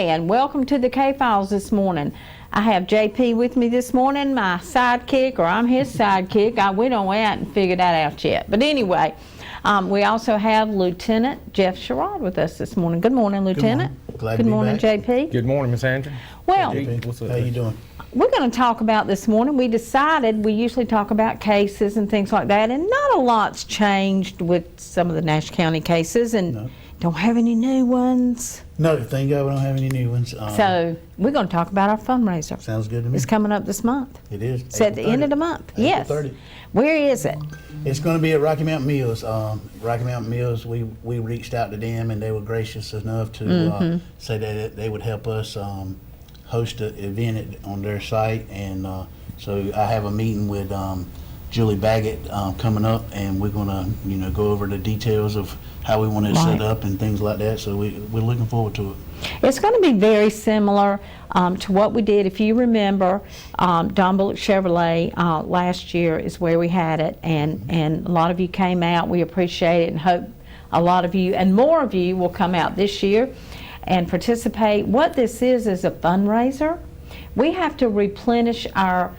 and welcome to the K-Files this morning. I have JP with me this morning, my sidekick, or I'm his sidekick. We don't went out and figured that out yet. But anyway, we also have Lieutenant Jeff Sherrod with us this morning. Good morning, Lieutenant. Good morning, JP. Good morning, Miss Andrew. Well, What's up, how you doing? we're going to talk about this morning. We decided we usually talk about cases and things like that, and not a lot's changed with some of the Nash County cases, and No. don't have any new ones. No, thank God we don't have any new ones. So we're going to talk about our fundraiser. Sounds good to me. It's coming up this month. It is. It's at the end of the month. April Yes. 30th. Where is it? It's going to be at Rocky Mountain Mills. Rocky Mountain Mills, we reached out to them and they were gracious enough to say that they would help us host an event on their site. And so I have a meeting with Julie Baggett coming up, and we're going to go over the details of how we want it Right. set up and things like that. So we're looking forward to it. It's going to be very similar to what we did. If you remember, Don Bullock Chevrolet last year is where we had it, and a lot of you came out. We appreciate it and hope a lot of you and more of you will come out this year and participate. What this is a fundraiser. We have to replenish our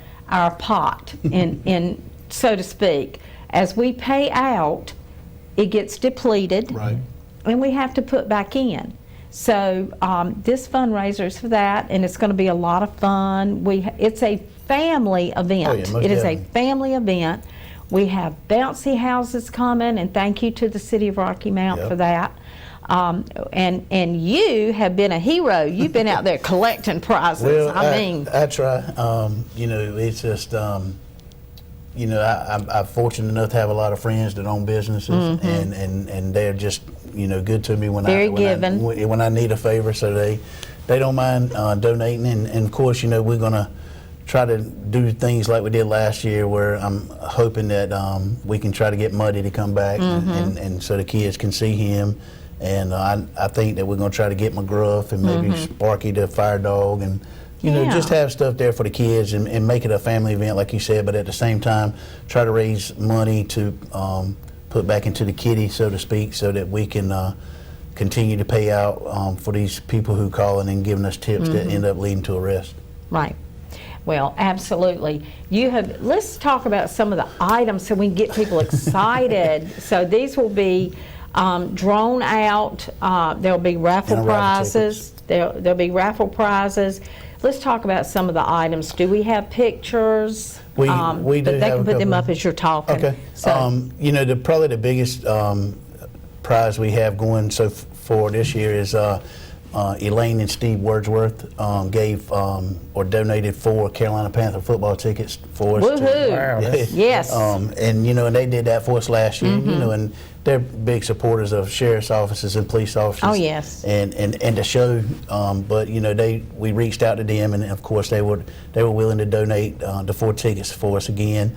pot, in so to speak. As we pay out, it gets depleted, Right. and we have to put back in. So this fundraiser is for that, and it's going to be a lot of fun. It's a family event. Oh, yeah, most It is a definitely. family event. We have bouncy houses coming, and thank you to the City of Rocky Mount Yep. for that. And you have been a hero. You've been out there collecting prizes. Well, I mean, I try. It's just, I'm fortunate enough to have a lot of friends that own businesses, and they're just, good to me when Very when giving. when I need a favor. So they don't mind donating, and of course, we're gonna try to do things like we did last year, where I'm hoping that we can try to get Muddy to come back, and so the kids can see him. And I think that we're going to try to get McGruff and maybe Sparky the fire dog, and Yeah. just have stuff there for the kids and make it a family event, like you said. But at the same time, try to raise money to put back into the kitty, so to speak, so that we can continue to pay out for these people who call in and giving us tips that end up leading to arrest. right. Well, absolutely. Let's talk about some of the items so we can get people excited. So these will be drawn out. There'll be raffle And raffle prizes. There'll be raffle prizes. Let's talk about some of the items. Do we have pictures? We do But they have can a put them couple. up as you're talking. Okay. So, Probably the biggest prize we have going for this year is Elaine and Steve Wordsworth gave or donated 4 Carolina Panther football tickets for us. Woohoo. Wow, that's- Yes. And they did that for us last year. And they're big supporters of sheriff's offices and police officers. Oh, yes. And the show, but we reached out to them, and of course they were willing to donate the 4 tickets for us again.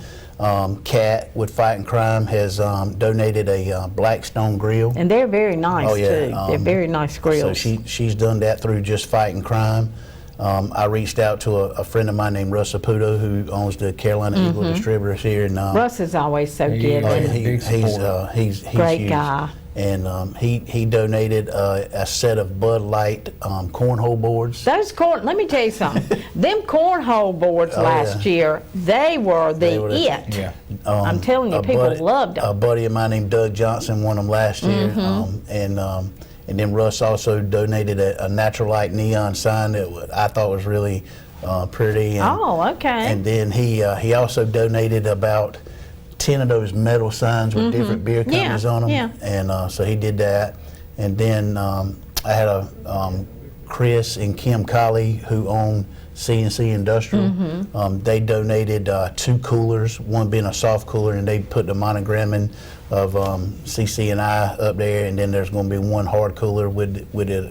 Kat with Fighting Crime has donated a Blackstone grill. And they're very nice, Oh, yeah, too. They're very nice grills. So she's done that through just Fighting Crime. I reached out to a friend of mine named Russ Saputo, who owns the Carolina Eagle Distributors here. And Russ is always so He giving. is. Big supporter. he's Great huge. guy. And he donated a set of Bud Light cornhole boards. Those let me tell you something. Them cornhole boards Oh, last yeah. year, they were They were the- it. Yeah. I'm telling you, A people buddy- loved A them. buddy of mine named Doug Johnson won them last year, and then Russ also donated a Natural Light neon sign that I thought was really pretty. And, Oh, okay. And then he also donated about 10 of those metal signs with different beer companies on them. yeah. And so he did that. And then I had Chris and Kim Colley, who own CNC Industrial. They donated 2 coolers, one being a soft cooler, and they put the monogramming of CC&I up there, and then there's going to be one hard cooler with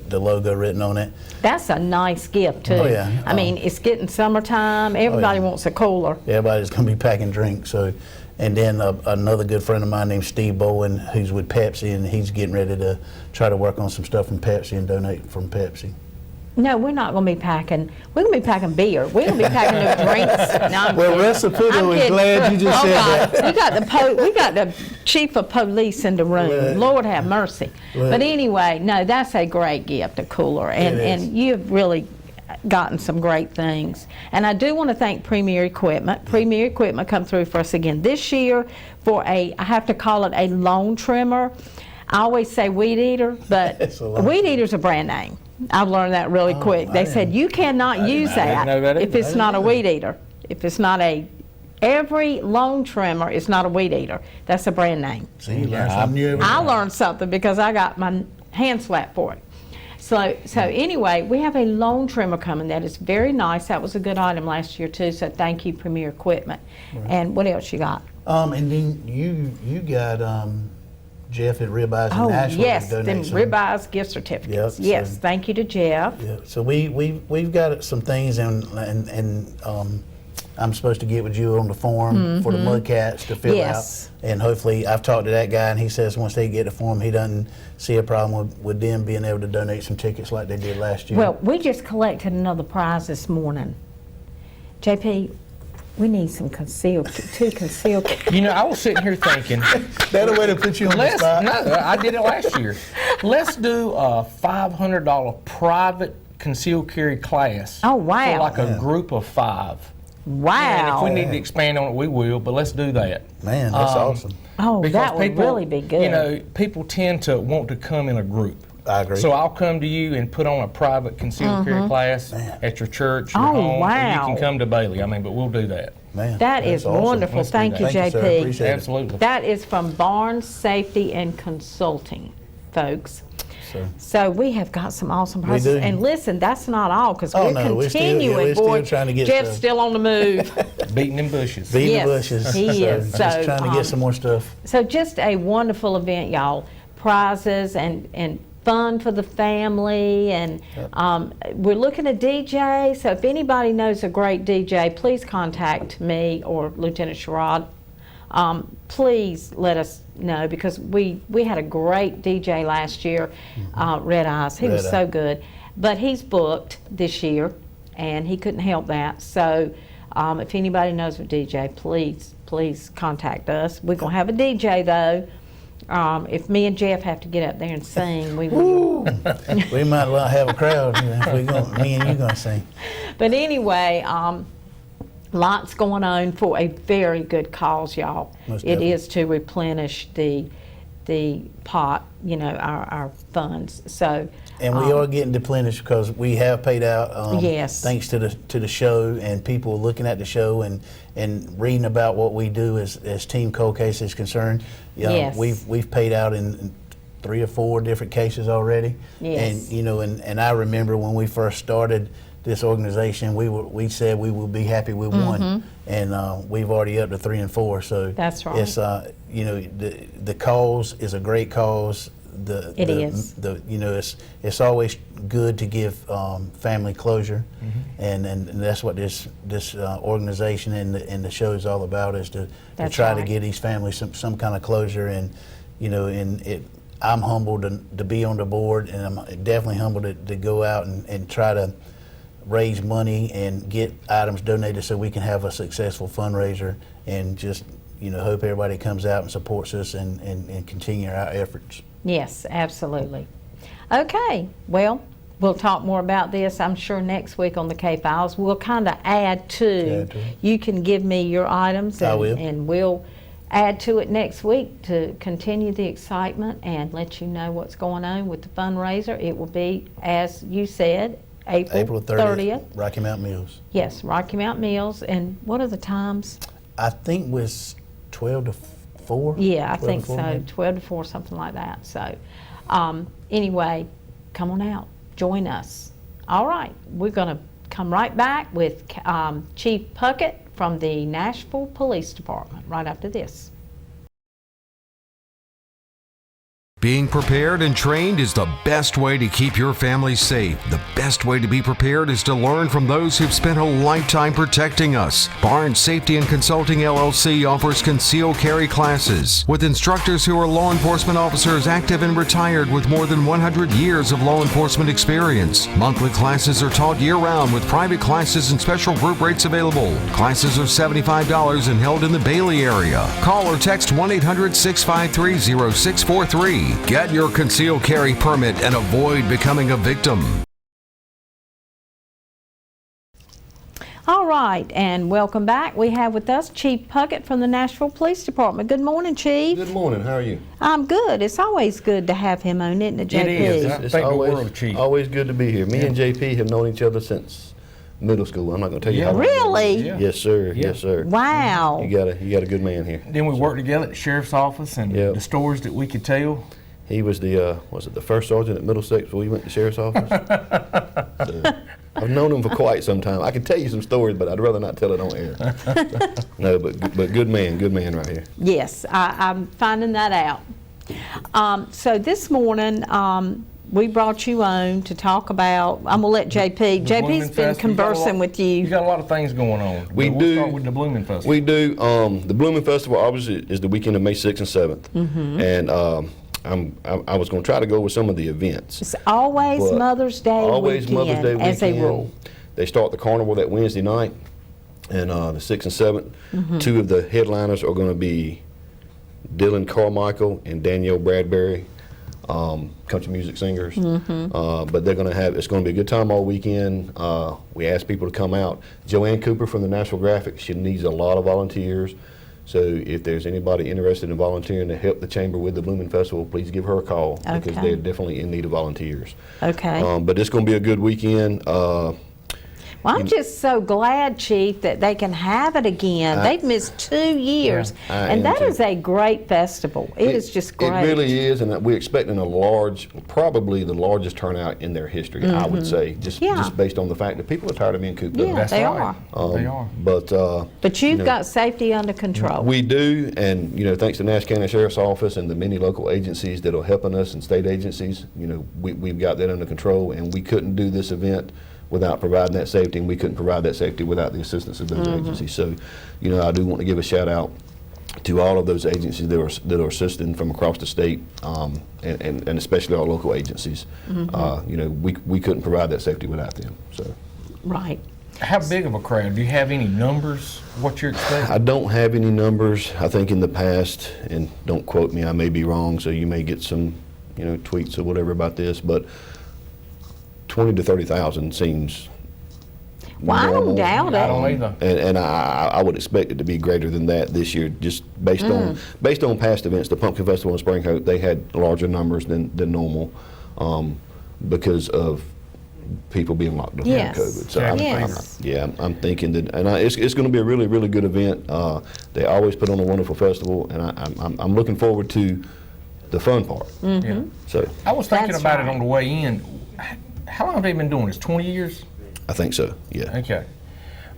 the logo written on it. That's a nice gift, too. Oh, yeah. I mean, it's getting summertime. Everybody wants a cooler. Everybody's going to be packing drinks. So, and then another good friend of mine named Steve Bowen, who's with Pepsi, and he's getting ready to try to work on some stuff from Pepsi and donate from Pepsi. No, we're not going to be packing. We're going to be packing beer. We're going to be packing no drinks. No, I'm Well, kidding. Russ Saputo I'm is kidding. glad you just Oh, said God. that. We got the chief of police in the room. Look. Lord have mercy. Look. But anyway, no, that's a great gift, a cooler, and It is. and you've really gotten some great things. And I do want to thank Premier Equipment. Premier Equipment come through for us again this year for I have to call it a lawn trimmer. I always say weed eater, but It's a lawn weed eater's a brand name. I've learned that really quick. They I said didn't- you cannot use I didn't know that if either. it's not a weed eater. If it's not every lawn trimmer is not a weed eater. That's a brand name. See, you learn Yeah, something new every I day. learned something because I got my hand slapped for it. So anyway, we have a lawn trimmer coming that is very nice. That was a good item last year too. So thank you, Premier Equipment. And what else you got? And then you got Jeff at Ribeyes in Oh Nashville. yes, to them donate some. ribeyes gift certificates. Yep, Yes, so- thank you to Jeff. Yeah, so we've got some things, and I'm supposed to get with you on the form for the Mudcats to fill Mm-hmm. Yes. out, and hopefully I've talked to that guy, and he says once they get the form, he doesn't see a problem with them being able to donate some tickets like they did last year. Well, we just collected another prize this morning. JP, we need some two concealed. You know, I was sitting here thinking, that a way to put you on the let's, spot? no, I did it last year. Let's do a $500 private concealed carry class. Oh, wow. For like Yeah. a group of 5. And Wow. if we need to expand on it, we will, but let's do that. Man, that's awesome. Oh, Because that would people, really be good. You know, people tend to want to come in a group. I agree. So I'll come to you and put on a private concealed carry class at your church, your Mm-hmm. Oh, home, or you wow. can come to Bailey. I mean, but we'll do that. Man, That that's is awesome. wonderful. Let's do Thank that. you, Thank you, sir. JP. Appreciate it. Absolutely. That is from Barnes Safety and Consulting, folks. So we have got some awesome prizes. do. And listen, that's not all because Oh, we're no, we're still- yeah, continuing. we're still boy. trying to get Jeff's stuff. still on the move. Beating them bushes. Beating Yes, the bushes. he is. Just So, trying to get some more stuff. So just a wonderful event, y'all. Prizes and fun for the family, and we're looking at DJ. So if anybody knows a great DJ, please contact me or Lieutenant Sherrod. Please let us know because we had a great DJ last year, Red Eyes. He was Red so Eye. good, but he's booked this year, and he couldn't help that. So if anybody knows a DJ, please contact us. We're gonna have a DJ though. If me and Jeff have to get up there and sing, we will. We might well have a crowd if we me and you gonna sing. But anyway, lots going on for a very good cause, y'all. Most It definitely. is to replenish the pot, you know, our funds. So. And we are getting deplenished because we have paid out. Yes. Thanks to the show and people looking at the show and reading about what we do as Team Cold Case is concerned. Yes. We've paid out in 3 or 4 different cases already. Yes. And you know, and I remember when we first started this organization, we said we would be happy with 1, and we've already up to 3 and 4. So That's right. It's you know, the cause is a great cause. It is. You know, it's always good to give family closure, and that's what this organization and the show is all about, is to That's try to right. give these families some kind of closure. And you know, I'm humbled to be on the board, and I'm definitely humbled to go out and try to raise money and get items donated so we can have a successful fundraiser, and just, you know, hope everybody comes out and supports us and continue our efforts. Yes, absolutely. Okay, well, we'll talk more about this, I'm sure, next week on the K-Files. We'll kind of add to, Add to it. you can give me your items. I will. And we'll add to it next week to continue the excitement and let you know what's going on with the fundraiser. It will be, as you said, April 30th, Rocky Mountain Mills. Yes, Rocky Mountain Mills. And what are the times? I think was 12 to 4. Yeah, I 12 to think 4 so, maybe. 12 to 4, something like that. So anyway, come on out, join us. All right, we're going to come right back with Chief Puckett from the Nashville Police Department right after this. Being prepared and trained is the best way to keep your family safe. The best way to be prepared is to learn from those who've spent a lifetime protecting us. Barnes Safety and Consulting LLC offers concealed carry classes with instructors who are law enforcement officers active and retired with more than 100 years of law enforcement experience. Monthly classes are taught year-round with private classes and special group rates available. Classes are $75 and held in the Bailey area. Call or text 1-800-653-0643. Get your concealed carry permit and avoid becoming a victim. All right, and welcome back. We have with us Chief Puckett from the Nashville Police Department. Good morning, Chief. Good morning. How are you? I'm good. It's always good to have him on, isn't it, JP? It is. It's Thank the always, world, Chief. always good to be here. Me and JP have known each other since middle school. I'm not going to tell you Yeah. how long. Really? Yeah. Yes, sir. Yeah. Yes, sir. Wow. You got a good man here. Then we worked together at the sheriff's office and Yep. the stories that we could tell. He was the first sergeant at Middlesex when we went to the sheriff's office. So, I've known him for quite some time. I can tell you some stories, but I'd rather not tell it on air. No, but good man right here. Yes, I'm finding that out. So this morning, we brought you on to talk about, I'm going to let JP. The JP's Blooming been Festival. conversing with You you. got a lot of things going on. We But do. We'll start with the Blooming Festival. We do. The Blooming Festival obviously is the weekend of May 6th and 7th, and I was going to try to go with some of the events. It's always But Mother's Day Always weekend, Mother's Day as a weekend. rule. They start the carnival that Wednesday night, and the 6th and 7th. Two of the headliners are going to be Dylan Carmichael and Danielle Bradbury, country music singers. But they're going to have, it's going to be a good time all weekend. We ask people to come out. Joanne Cooper from the National Graphic, she needs a lot of volunteers. So if there's anybody interested in volunteering to help the chamber with the Blooming Festival, please give her a call because Okay. they're definitely in need of volunteers. Okay. But it's going to be a good weekend. Well, I'm just so glad, Chief, that they can have it again. They've missed 2 years, I and am that too. is a great festival. It is just great. It really is, and we're expecting a large, probably the largest turnout in their history, I would say, just based on the fact that people are tired of being cooped up. Yeah. That's they right. are. They are. But But you've know, got safety under control. we do, and thanks to Nash County Sheriff's Office and the many local agencies that are helping us and state agencies, we've got that under control, and we couldn't do this event without providing that safety, and we couldn't provide that safety without the assistance of those agencies. So, I do want to give a shout out to all of those agencies that are assisting from across the state, and especially our local agencies. We couldn't provide that safety without them. So. Right. How big of a crowd? Do you have any numbers? What you're expecting? I don't have any numbers. I think in the past, and don't quote me, I may be wrong, so you may get some, tweets or whatever about this, but 20 to 30,000 seems Well, I don't normal. doubt I don't it. either. And I would expect it to be greater than that this year, just based on past events. The Pumpkin Festival in Spring Hope, they had larger numbers than normal because of people being locked up Yes. from COVID. So Yes. I'm thinking that, and it's going to be a really, really good event. They always put on a wonderful festival, and I'm looking forward to the fun part. Yeah. So I was thinking That's about right. it on the way in. How long have they been doing this? 20 years? I think so. Yeah. Okay.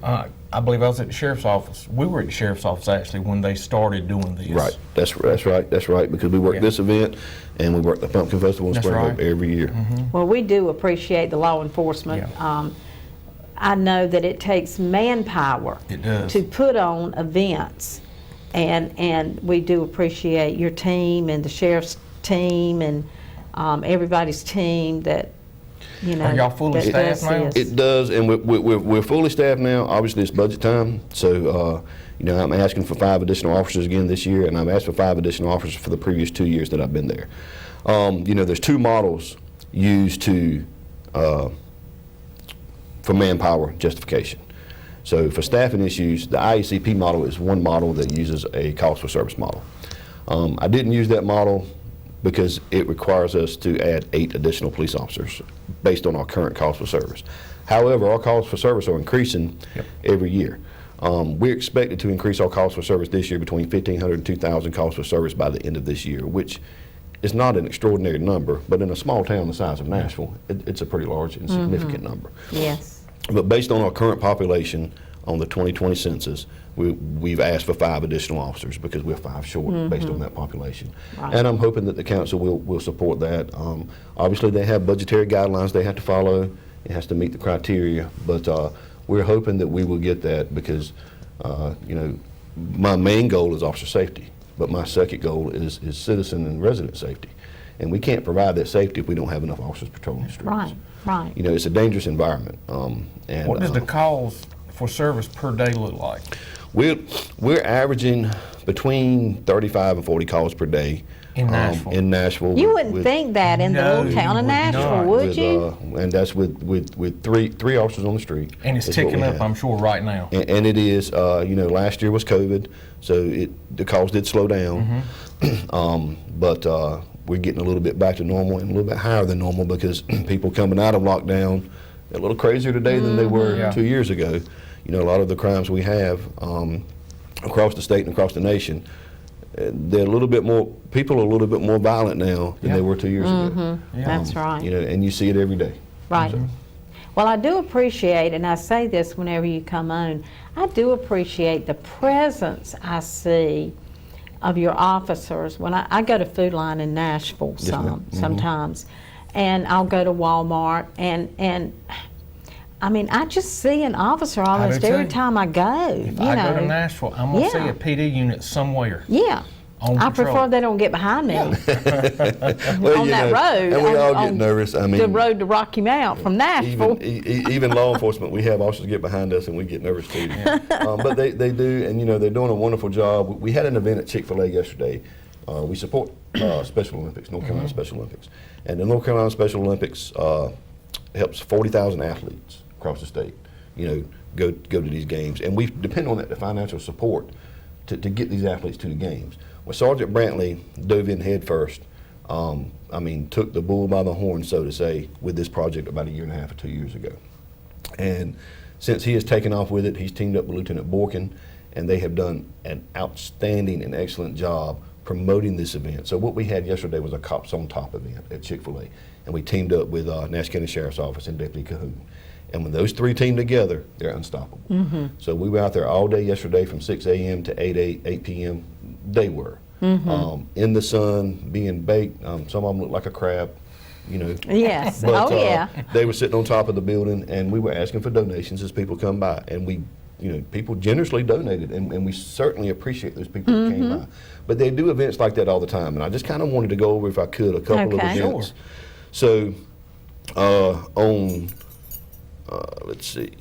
I believe I was at the sheriff's office. We were at the sheriff's office actually when they started doing this. Right. That's right. That's right. Because we work Yeah. this event, and we work the Pumpkin Festival in That's Spring right. Hope every year. Well, we do appreciate the law enforcement. Yeah. I know that it takes manpower It does. to put on events, and we do appreciate your team and the sheriff's team and everybody's team that, Are y'all fully that staffed does now? this. It does, and we're fully staffed now. Obviously, it's budget time, so I'm asking for 5 additional officers again this year, and I've asked for 5 additional officers for the previous 2 years that I've been there. There's 2 models used for manpower justification. So for staffing issues, the IACP model is one model that uses a cost for service model. I didn't use that model because it requires us to add 8 additional police officers based on our current cost for service. However, our costs for service are increasing every year. We're expected to increase our cost for service this year between 1,500 and 2,000 costs for service by the end of this year, which is not an extraordinary number, but in a small town the size of Nashville, it's a pretty large and significant number. Yes. But based on our current population on the 2020 census, we've asked for 5 additional officers because we're 5 short based on that population. Right. And I'm hoping that the council will support that. Obviously, they have budgetary guidelines they have to follow. It has to meet the criteria, but we're hoping that we will get that because, you know, my main goal is officer safety, but my second goal is citizen and resident safety. And we can't provide that safety if we don't have enough officers patrolling the streets. Right, right. You know, it's a dangerous environment. And What does the calls for service per day look like? we're averaging between 35 and 40 calls per day. In Nashville. In Nashville. You wouldn't think that in the No, little town you of would Nashville, not. would you? And that's with three officers on the street. And it's is what we ticking up, have. I'm sure, right now. And it is, you know, last year was COVID, so the calls did slow down. But we're getting a little bit back to normal and a little bit higher than normal because people coming out of lockdown, they're a little crazier today than they were Yeah. 2 years ago. You know, a lot of the crimes we have across the state and across the nation, they're a little bit more, people are a little bit more violent now than they were 2 years ago. That's right. You know, and you see it every day. Right. Well, I do appreciate, and I say this whenever you come on, I do appreciate the presence I see of your officers. When I go to Food Line in Nashville sometimes, and I'll go to Walmart, and I mean, I just see an officer almost do every too. time I go. If you I know. go to Nashville, I'm going to see Yeah. a PD unit somewhere. Yeah. On I patrol. prefer they don't get behind me Well, on you that know, road. and we all get on nervous. I mean, the road to Rocky Mount from Nashville. even law enforcement, we have officers get behind us and we get nervous too. But they do, and you know, they're doing a wonderful job. We had an event at Chick-fil-A yesterday. We support Special Olympics, North Carolina Special Olympics. And the North Carolina Special Olympics helps 40,000 athletes across the state, you know, go to these games. And we depend on that, the financial support to get these athletes to the games. Well, Sergeant Brantley dove in head first. I mean, took the bull by the horn, so to say, with this project about 1.5 years or 2 years ago. And since he has taken off with it, he's teamed up with Lieutenant Borkin, and they have done an outstanding and excellent job promoting this event. So what we had yesterday was a Cops on Top event at Chick-fil-A, and we teamed up with Nash County Sheriff's Office and Deputy Cahoon. And when those three team together, they're unstoppable. So we were out there all day yesterday from 6 a.m. to 8 p.m. They were. In the sun, being baked. Some of them looked like a crab, you know. Yes. But, Oh, yeah. They were sitting on top of the building, and we were asking for donations as people come by. And we, you know, people generously donated, and we certainly appreciate those people that came by. But they do events like that all the time, and I just kind of wanted to go over, if I could, a couple Okay. of events. So on, let's see,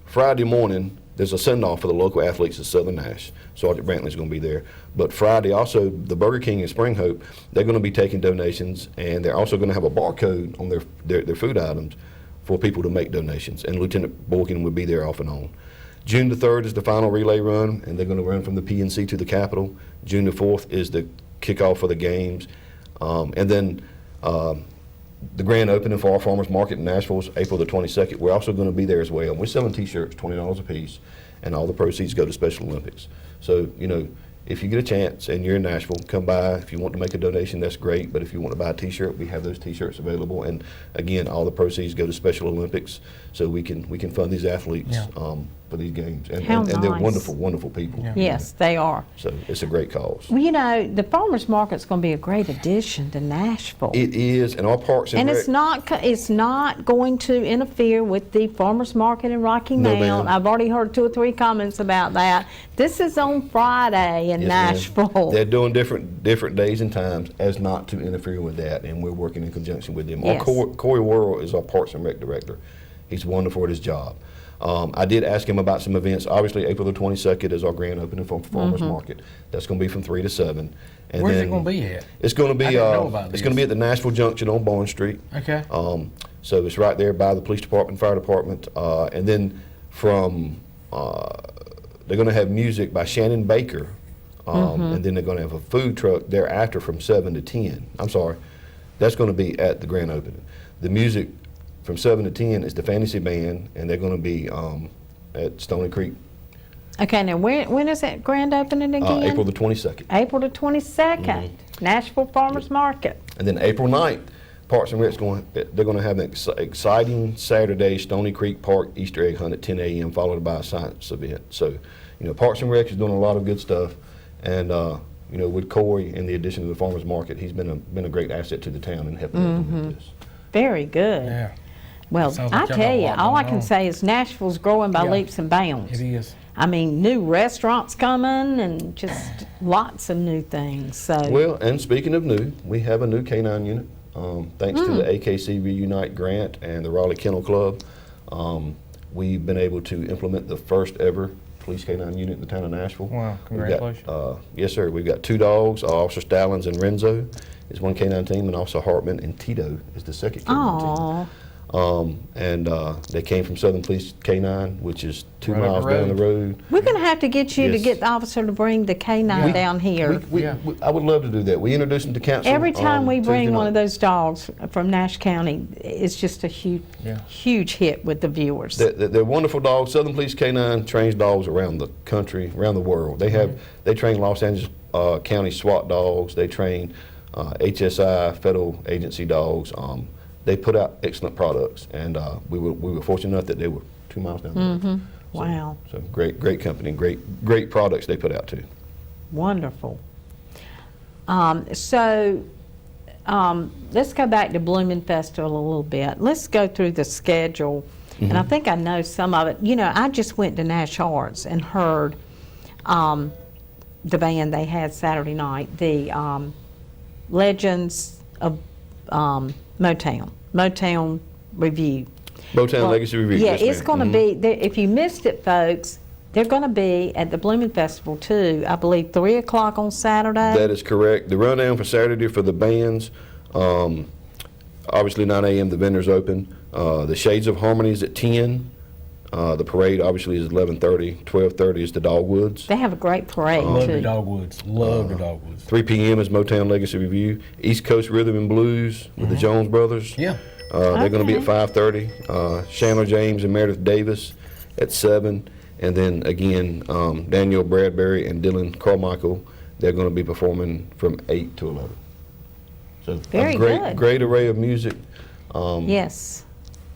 Friday morning, there's a send-off for the local athletes at Southern Nash. Sergeant Brantley's going to be there. But Friday, also, the Burger King in Spring Hope, they're going to be taking donations, and they're also going to have a barcode on their food items for people to make donations. And Lieutenant Borkin will be there off and on. June the 3rd is the final relay run, and they're going to run from the PNC to the Capitol. June the 4th is the kickoff for the games. And then the grand opening for our farmers market in Nashville is April the 22nd. We're also going to be there as well. We're selling t-shirts, $20 a piece, and all the proceeds go to Special Olympics. So, you know, if you get a chance and you're in Nashville, come by. If you want to make a donation, that's great. But if you want to buy a t-shirt, we have those t-shirts available. And again, all the proceeds go to Special Olympics, so we can fund these athletes for these games. And, How and they're nice. wonderful, wonderful people. Yes, they are. So it's a great cause. Well, you know, the farmers market's going to be a great addition to Nashville. It is, and our parks and And Rec- it's not going to interfere with the farmers market in Rocky No, Mount. ma'am. I've already heard 2 or 3 comments about that. This is on Friday in Yes, ma'am. Nashville. They're doing different days and times as not to interfere with that, and we're working in conjunction with them. Yes. Corey Worrell is our Parks and Rec director. He's wonderful at his job. I did ask him about some events. Obviously, April the 22nd is our grand opening for Farmers Market. That's going to be from 3 to 7. And Where's then it going to be at? It's going to be I didn't know about it's going to be at the Nashville Junction on Barnes Street. Okay. So it's right there by the police department, fire department, and then from they're going to have music by Shannon Baker, and then they're going to have a food truck thereafter from 7 to 10. I'm sorry, that's going to be at the grand opening. The music from 7 to 10 is the Fantasy Band, and they're going to be at Stony Creek, Okay, now when is that grand opening again? April the 22nd. April the 22nd, Nashville Farmers Market. And then April 9th, Parks and Rec's they're going to have an exciting Saturday Stony Creek Park Easter egg hunt at 10 a.m. followed by a science event. So, Parks and Rec is doing a lot of good stuff, and with Corey and the addition of the farmers market, he's been a great asset to the town and helping implement this. Very good. Yeah, Well, Sounds I like y'all tell got a you, lot all I going can on. say is Nashville's growing by Yeah. leaps and bounds. it is. I mean, new restaurants coming and just lots of new things. So Well, and speaking of new, we have a new K9 unit. Thanks to the AKC Reunite grant and the Raleigh Kennel Club, we've been able to implement the first ever police K9 unit in the town of Nashville. Wow, We've got, congratulations. yes, sir. We've got 2 dogs, Officer Stallings and Renzo is one K9 team, and Officer Hartman and Tito is the second K9 team. Aw, And they came from Southern Police K9, which is 2 Right up miles the down the road. road. we're going to have to get you to Yes. get the officer to bring the K9 down here. I would love to do that. We introduced them to council. Every time we bring Tuesday one of night. those dogs from Nash County, it's just a huge, Yeah. huge hit with the viewers. They're wonderful dogs. Southern Police K9 trains dogs around the country, around the world. They train Los Angeles County SWAT dogs. They train HSI federal agency dogs. They put out excellent products, and we were fortunate enough that they were 2 miles down the road. Wow, So great company, great products they put out too. wonderful. Let's go back to Blooming Festival a little bit. Let's go through the schedule. And I think I know some of it. I just went to Nash Arts and heard the band they had Saturday night, the Legends of Motown Review. Motown Legacy Review. Yeah, yes, it's ma'am. going to be, if you missed it, folks, they're going to be at the Blooming Festival too, I believe 3 o'clock on Saturday. That is correct. The rundown for Saturday for the bands, obviously 9 a.m. the vendors open. The Shades of Harmony is at 10. The parade obviously is 11:30. 12:30 is the Dogwoods. They have a great parade Love the too. Dogwoods. Love the Dogwoods. 3 p.m. is Motown Legacy Review. East Coast Rhythm and Blues with the Jones Brothers. Yeah. They're going to be at Okay. 5:30. Chandler James and Meredith Davis at 7. And then again, Daniel Bradbury and Dylan Carmichael, they're going to be performing from 8 to 11. So Very a good. great array of music. Yes.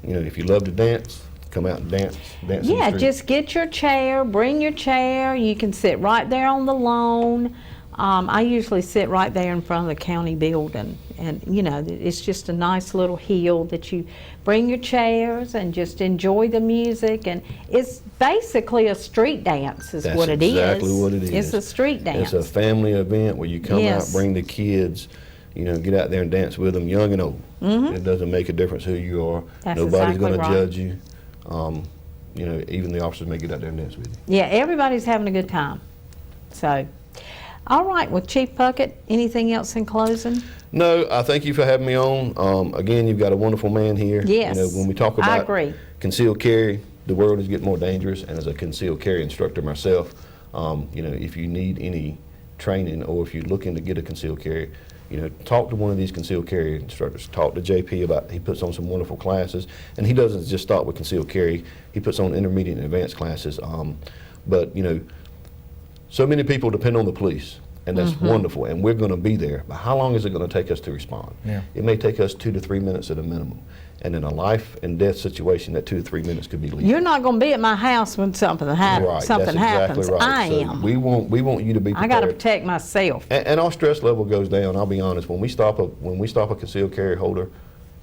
If you love to dance, come out and dance in the Yeah, street. just get your chair, bring your chair. You can sit right there on the lawn. I usually sit right there in front of the county building. And, it's just a nice little hill that you bring your chairs and just enjoy the music. And it's basically a street dance is That's what it is. exactly what it is. It's a street dance. It's a family event where you come Yes. out, bring the kids, get out there and dance with them, young and old. It doesn't make a difference who you are. Mm-hmm. That's Nobody's exactly going to right. judge you. Even the officers may get out there and dance with you. Yeah, everybody's having a good time. So, all right, well, Chief Puckett, anything else in closing? No, I thank you for having me on. Again, you've got a wonderful man here. Yes, When we talk I about agree. concealed carry, the world is getting more dangerous, and as a concealed carry instructor myself, if you need any training or if you're looking to get a concealed carry, talk to one of these concealed carry instructors. Talk to JP about, he puts on some wonderful classes, and he doesn't just start with concealed carry, he puts on intermediate and advanced classes. But so many people depend on the police, and that's Mm-hmm. wonderful, and we're going to be there. But how long is it going to take us to respond? Yeah. It may take us 2 to 3 minutes at a minimum. And in a life and death situation, that 2 to 3 minutes could be lethal. You're not going to be at my house when something, Right, something that's happens. exactly right. I So am. We want you to be I prepared. got to protect myself. And our stress level goes down. I'll be honest. When we stop a concealed carry holder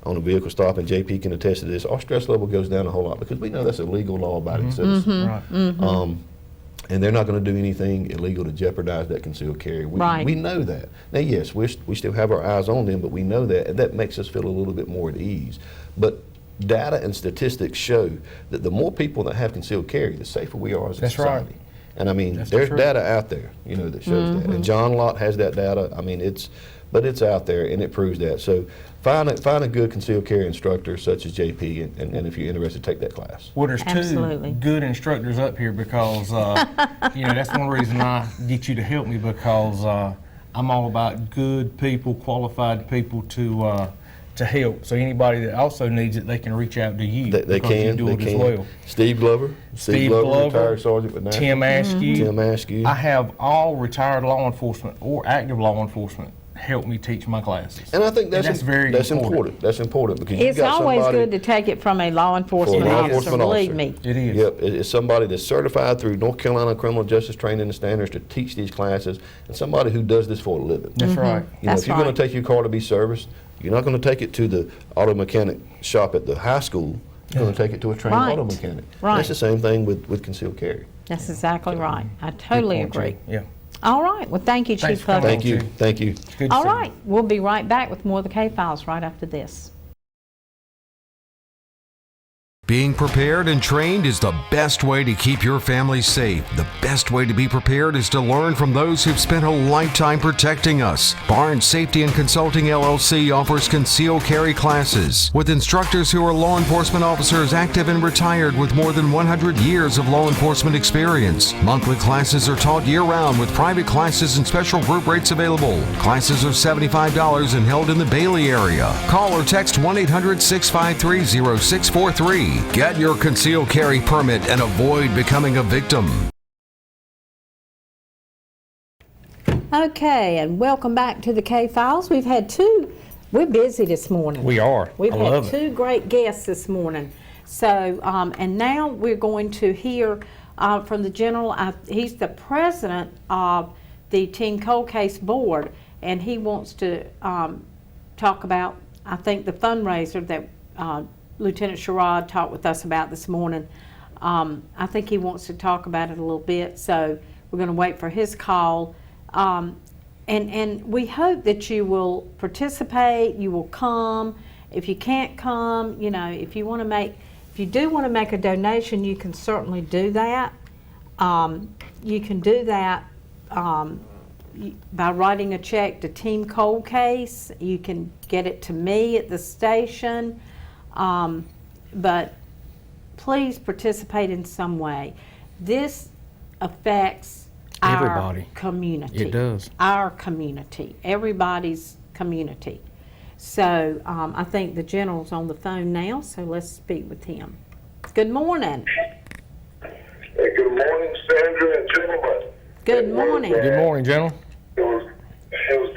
on a vehicle stop, and JP can attest to this, our stress level goes down a whole lot because we know that's a legal, law-abiding citizen. Right. And they're not going to do anything illegal to jeopardize that concealed carry. Right. We know that. Now, yes, we still have our eyes on them, but we know that, and that makes us feel a little bit more at ease. But data and statistics show that the more people that have concealed carry, the safer we are as a That's right. society. And I mean, That's the there's truth. data out there, that shows that. And John Lott has that data. I mean, it's out there, and it proves that. So find a good concealed carry instructor such as JP, and if you're interested, take that class. Well, there's Absolutely. two good instructors up here because, that's one reason I get you to help me because I'm all about good people, qualified people to help. So anybody that also needs it, they can reach out to you. They because you can. do They it can. as well. Steve Glover. Steve Glover, retired sergeant with Nashville. Tim Askew. Tim Askew. I have all retired law enforcement or active law enforcement help me teach my classes. And I think that's very important. That's important because you've It's got always somebody good to take it from a law enforcement For a law officer, enforcement believe officer. me. It is. Yep, it's somebody that's certified through North Carolina Criminal Justice Training and Standards to teach these classes, and somebody who does this for a living. That's right. You know, That's if you're going right. to take your car to be serviced, you're not going to take it to the auto mechanic shop at the high school. You're going to take it to a trained Right. auto mechanic. Right. That's the same thing with concealed carry. That's exactly right. I totally Good point, agree. Chief. Yeah. All right, well, thank you, Thanks Chief for coming. Huggins. Thank you. Okay. Thank you. Good to All see you. right, we'll be right back with more of the K-Files right after this. Being prepared and trained is the best way to keep your family safe. The best way to be prepared is to learn from those who've spent a lifetime protecting us. Barnes Safety and Consulting LLC offers concealed carry classes with instructors who are law enforcement officers active and retired with more than 100 years of law enforcement experience. Monthly classes are taught year-round with private classes and special group rates available. Classes are $75 and held in the Bailey area. Call or text 1-800-653-0643. Get your concealed carry permit and avoid becoming a victim. Okay, and welcome back to the K-Files. We're busy this morning. We are. We've I had love it. two great guests this morning. So, and now we're going to hear from the general. He's the president of the Team Cold Case Board, and he wants to talk about, I think, the fundraiser that Lieutenant Sherrod talked with us about this morning. I think he wants to talk about it a little bit, so we're going to wait for his call. And we hope that you will participate, you will come. If you can't come, you know, if you do want to make a donation, you can certainly do that. You can do that by writing a check to Team Cold Case. You can get it to me at the station. But please participate in some way. This affects Everybody. our community. It does. Our community, everybody's community. So I think the general's on the phone now, so let's speak with him. Good morning. Hey, good morning, Sandra and gentlemen. Good morning. Good morning, General. It was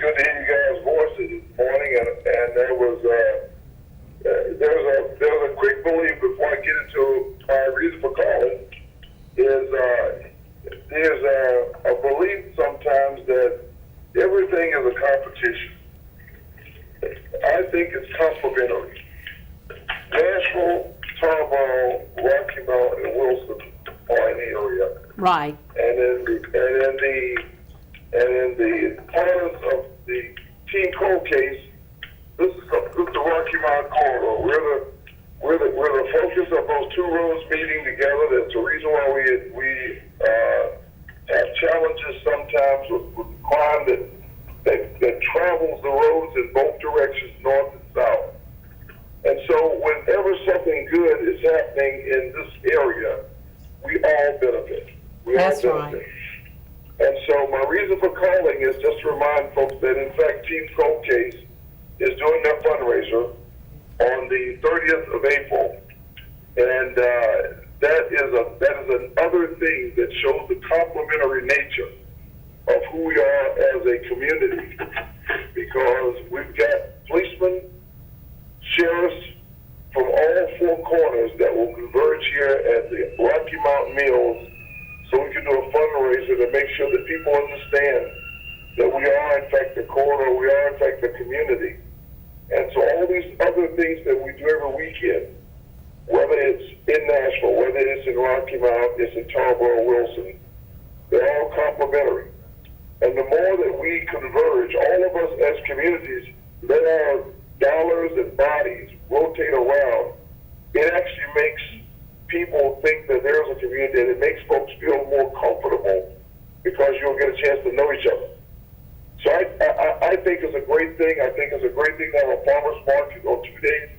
good to hear you guys' voices this morning, and there was a quick belief before I get into my reason for calling. There's a belief sometimes that everything is a competition. I think it's complementary. Nashville, Tarboro, Rocky Mount, and Wilson are in the area. Right. And in the parlance of the Team Cold Case, this is the Rocky Mountain corridor. We're the focus of those two roads meeting together. That's the reason why we have challenges sometimes with crime that travels the roads in both directions, north and south. And so whenever something good is happening in this area, we all benefit. That's right. And so my reason for calling is just to remind folks that, in fact, Team Cold Case is doing their fundraiser on the 30th of April. And that is another thing that shows the complementary nature of who we are as a community. Because we've got policemen, sheriffs from all four corners that will converge here at the Rocky Mountain Mills, so we can do a fundraiser to make sure that people understand that we are, in fact, the corridor, we are, in fact, the community. And so all these other things that we do every weekend, whether it's in Nashville, whether it's in Rocky Mount, it's in Tarboro, Wilson, they're all complementary. And the more that we converge, all of us as communities, let our dollars and bodies rotate around, it actually makes people think that there's a community, and it makes folks feel more comfortable because you'll get a chance to know each other. So I think it's a great thing. I think it's a great thing to have a farmer's market on 2 days.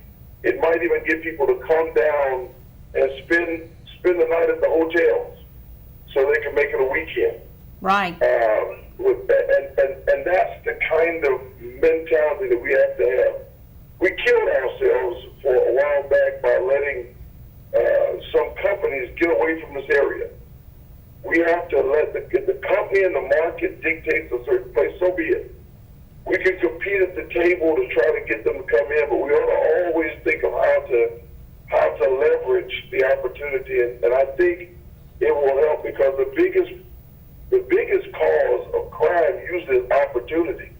It might even get people to come down and spend the night at the hotels so they can make it a weekend. Right. And that's the kind of mentality that we have to have. We killed ourselves for a while back by letting some companies get away from this area. We have to let the company and the market dictate a certain place, so be it. we can compete at the table to try to get them to come in, but we ought to always think of how to leverage the opportunity, and I think it will help, because the biggest cause of crime usually is opportunity,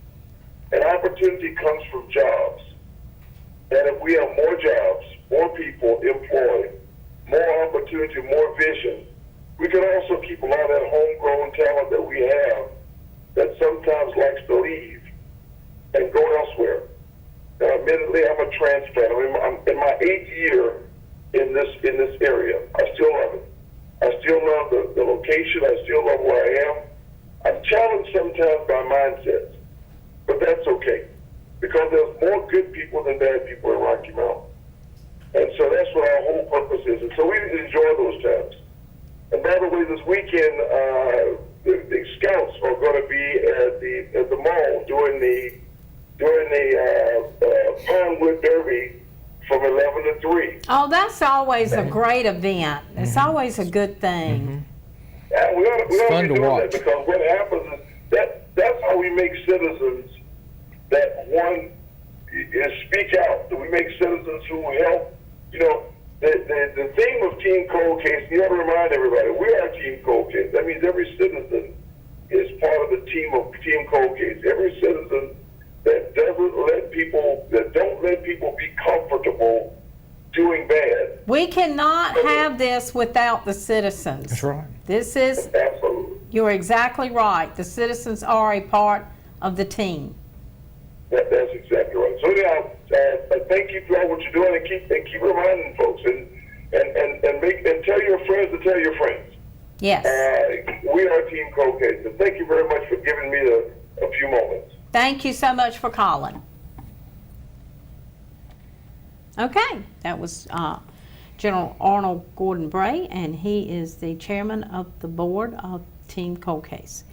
and opportunity comes from jobs. And if we have more jobs, more people employed, more opportunity, more vision, we can also keep a lot of that homegrown talent that we have that sometimes likes to leave and go elsewhere. Now, admittedly, I'm a transplant. I'm in my 8th year in this area. I still love it. I still love the location. I still love where I am. I'm challenged sometimes by mindsets, but that's okay, because there's more good people than bad people in Rocky Mount. And so that's what our whole purpose is. And so we enjoy those times. And by the way, this weekend, the Scouts are going to be at the mall during the Pinewood Derby from 11 to 3. Oh, that's always a great event. It's always a good thing. Yeah, we ought to fun be to doing watch. that, because what happens is that's how we make citizens that speak out. That we make citizens who help. You know, the theme of Team Cold Case, you got to remind everybody, we are Team Cold Case. That means every citizen is part of the team of Team Cold Case. Every citizen that don't let people be comfortable doing bad. We cannot have this without the citizens. That's right. This is, Absolutely. you're exactly right. The citizens are a part of the team. That's exactly right. So anyhow, thank you for all what you're doing, and keep reminding folks, and tell your friends to tell your friends. Yes. We are Team Cold Case, and thank you very much for giving me a few moments. Thank you so much for calling. Okay, that was General Arnold Gordon Bray, and he is the chairman of the board of Team Cold Case.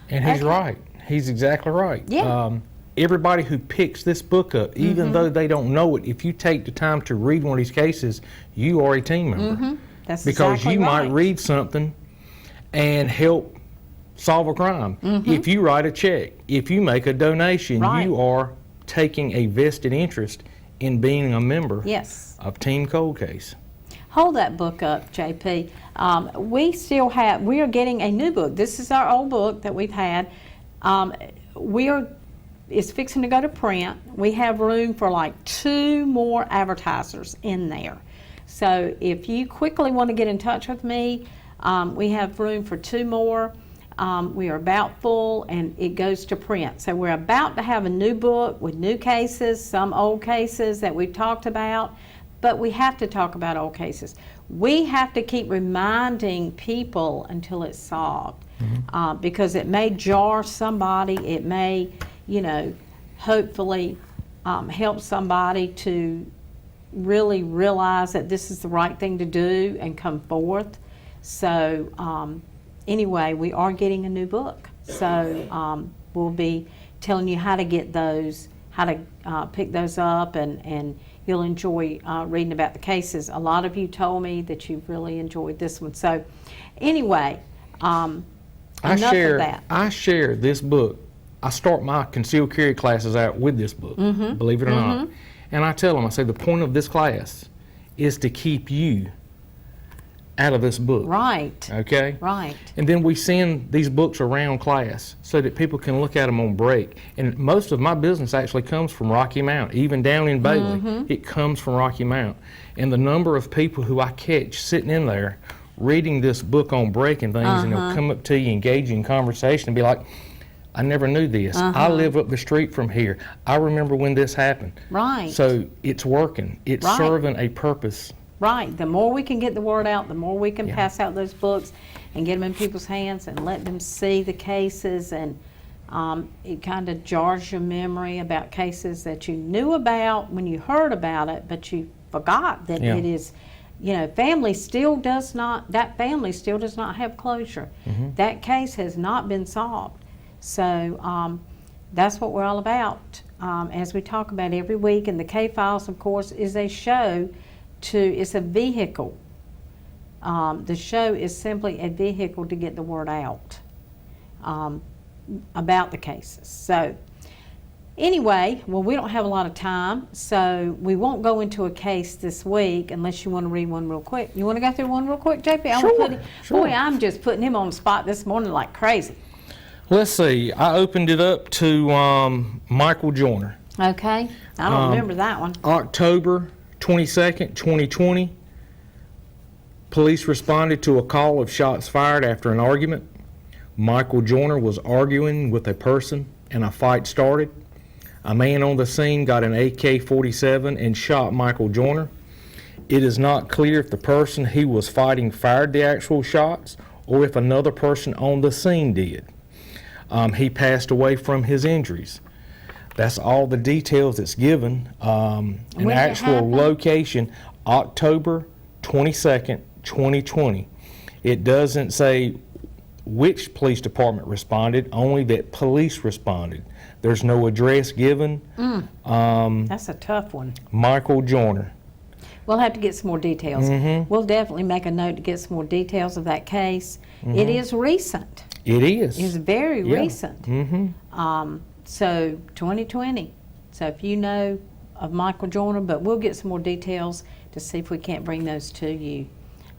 And he's Okay. right. He's exactly right. Yeah. Everybody who picks this book up, even though they don't know it, if you take the time to read one of these cases, you are a team member. That's Because exactly you right. might read something and help solve a crime. If you write a check, if you make a donation, Right. you are taking a vested interest in being a member Yes. of Team Cold Case. Hold that book up, JP. We are getting a new book. This is our old book that we've had. It's fixing to go to print. We have room for like 2 more advertisers in there. So if you quickly want to get in touch with me, we have room for 2 more. We are about full, and it goes to print. So we're about to have a new book with new cases, some old cases that we've talked about, but we have to talk about old cases. We have to keep reminding people until it's solved, because it may jar somebody, it may, hopefully help somebody to really realize that this is the right thing to do and come forth. So anyway, we are getting a new book. So we'll be telling you how to get those, how to pick those up, and you'll enjoy reading about the cases. A lot of you told me that you really enjoyed this one. So anyway, enough of that. I share this book. I start my concealed carry classes out with this book, believe it or not. And I tell them, I say, the point of this class is to keep you out of this book. Right. Okay? Right. And then we send these books around class so that people can look at them on break. And most of my business actually comes from Rocky Mount, even down in Bailey. It comes from Rocky Mount. And the number of people who I catch sitting in there reading this book on break and things, and they'll come up to you, engage in conversation, and be like, I never knew this. I live up the street from here. I remember when this happened. Right. So it's working. It's Right. serving a purpose. Right. The more we can get the word out, the more we can pass out those books and get them in people's hands and let them see the cases. And it kind of jars your memory about cases that you knew about when you heard about it, but you forgot that Yeah. it is, family still does not have closure. That case has not been solved. So that's what we're all about, as we talk about every week. And the K-Files, of course, is a show it's a vehicle. The show is simply a vehicle to get the word out about the cases. So Anyway, well, we don't have a lot of time, so we won't go into a case this week unless you want to read one real quick. You want to go through one real quick, JP? Sure. Boy, I'm just putting him on the spot this morning like crazy. Let's see. I opened it up to Michael Joyner. Okay? I don't remember that one. October 22nd, 2020. Police responded to a call of shots fired after an argument. Michael Joyner was arguing with a person and a fight started. A man on the scene got an AK-47 and shot Michael Joyner. It is not clear if the person he was fighting fired the actual shots or if another person on the scene did. He passed away from his injuries. That's all the details that's given. An When did it actual happen? location, October 22nd, 2020. It doesn't say which police department responded, only that police responded. There's no address given. That's a tough one. Michael Joyner. We'll have to get some more details. We'll definitely make a note to get some more details of that case. It is recent. It is. It's very Yeah. recent. So 2020. So if you know of Michael Joyner, but we'll get some more details to see if we can't bring those to you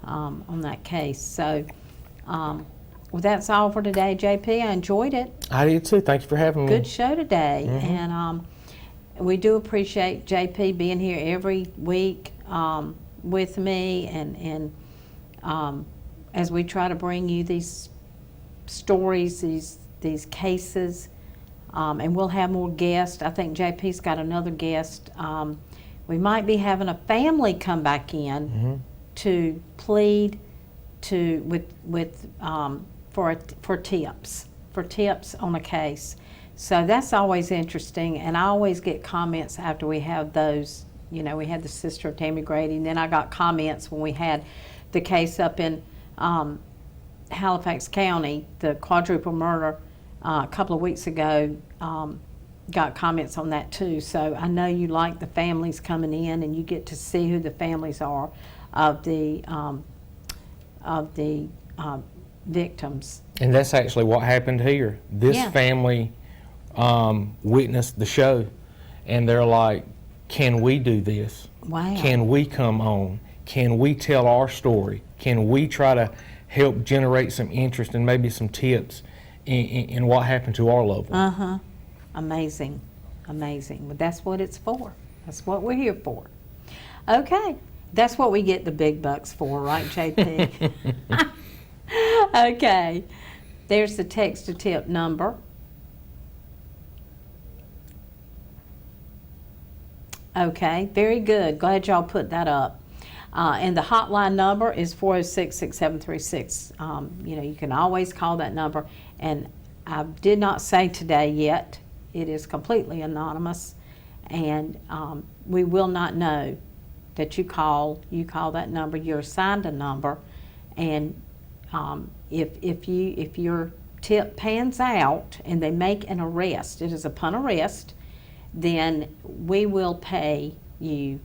on that case. So well, that's all for today, JP. I enjoyed it. I did too. Thank you for having me. Good show today. And we do appreciate JP being here every week with me and as we try to bring you these stories, these cases, and we'll have more guests. I think JP's got another guest. We might be having a family come back in to plead for tips on a case. So that's always interesting, and I always get comments after we have those. You know, we had the sister of Tammy Grady, and then I got comments when we had the case up in Halifax County, the quadruple murder a couple of weeks ago. Got comments on that too. So I know you like the families coming in, and you get to see who the families are of the victims. And that's actually what happened here. This Yeah. family witnessed the show, and they're like, can we do this? Wow. Can we come on? Can we tell our story? Can we try to help generate some interest and maybe some tips in what happened to our loved one? Amazing, amazing. But that's what it's for. That's what we're here for. Okay, that's what we get the big bucks for, right, JP? Okay, there's the text to tip number. Okay, very good. Glad y'all put that up. And the hotline number is 406-6736. You know, you can always call that number. And I did not say today yet. It is completely anonymous. And we will not know that you call that number. You're assigned a number. And if your tip pans out and they make an arrest, it is upon arrest, then we will pay you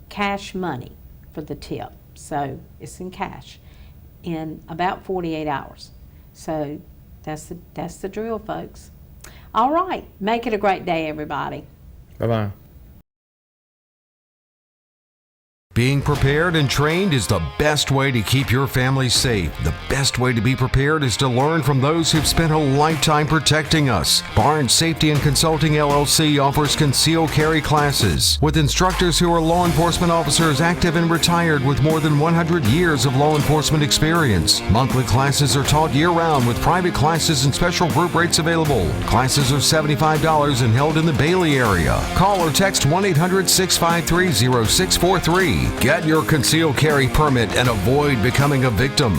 cash money for the tip. So it's in cash in about 48 hours. So that's the drill, folks. All right, make it a great day, everybody. Bye-bye. Being prepared and trained is the best way to keep your family safe. The best way to be prepared is to learn from those who've spent a lifetime protecting us. Barnes Safety and Consulting LLC offers concealed carry classes with instructors who are law enforcement officers active and retired with more than 100 years of law enforcement experience. Monthly classes are taught year-round with private classes and special group rates available. Classes are $75 and held in the Bailey area. Call or text 1-800-653-0643. Get your concealed carry permit and avoid becoming a victim.